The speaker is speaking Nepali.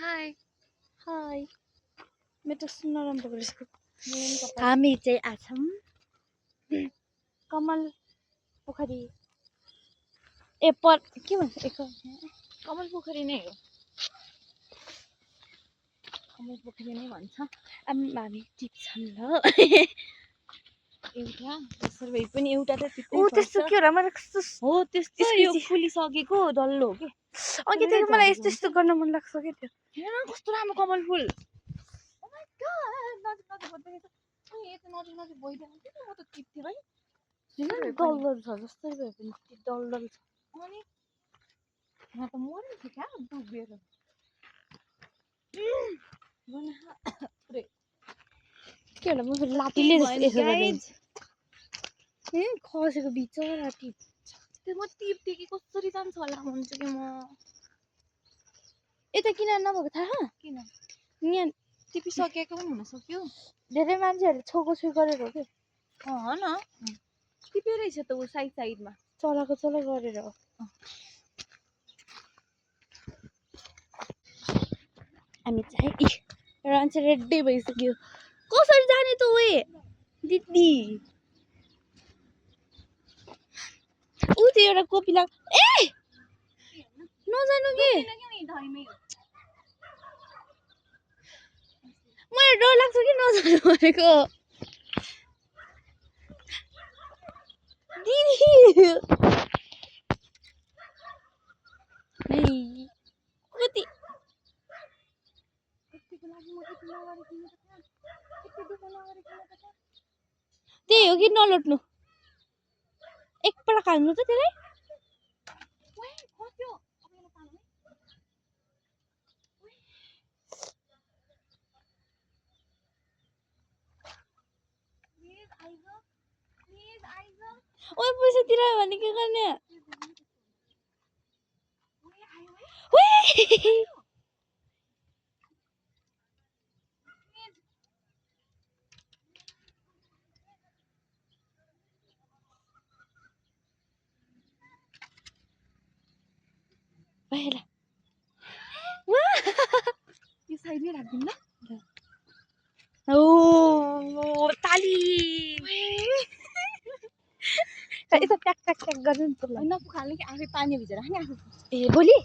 हाय हाय मेरो सुन्न राम्रो गरेको मेन कपाल हामी चाहिँ आछौँ कमल पोखरी के भन्छ कमल पोखरी नै हो कमल पोखरी नै भन्छ हामी टिप्छौँ ल एउटा त्यसरी भए पनि एउटा त ऊ त्यस्तो के होला मलाई कस्तो हो त्यस्तो यो फुलिसकेको डल्लो हो के अघि देखि मलाई यस्तो यस्तो गर्न मन लाग्छ के त्यो हेर कस्तो राम्रो कमल फुल ओ माय गॉड नजिक नजिक भन्दै छ यति नजिक नजिक भइदियो के म त टिप्थे भाइ डल्लर छ जस्तै भए पनि डल्लर छ अनि म त मर्नु थिएँ क्या डुबेर के होला म फेरि लाटीले यसो गर्दैछु खसेको बिचरा टिप त्यो म टिप्थेँ कि कसरी जान्छ होला भन्छु कि म यता किन नभएको थाहा किन यहाँ टिपिसकेको पनि हुनसक्यो धेरै मान्छेहरूले छोको छोइ गरेर हो कि न टिपे रहेछ त ऊ साइड साइडमा चलाको चला गरेर हो हामी चाहिँ मान्छे रेडी भइसक्यो कसरी जाने त उयो दिदी ऊ त्यो एउटा कोपिला ए नजानु के मलाई डर लाग्छ कि नजानु भनेको दिदी कति त्यही हो कि नलट्नु एकपल्ट हाल्नु त त्यसलाई ओ पैसा तिरायो भने के गर्ने बाहिर यो साइडमै राख्दिनु ल ओ ताली यता ट्याक ट्याक ट्याक गर्नु नि त ल नपुखाल्ने कि आफै पानी भिजेर राख्ने आफू ए भोलि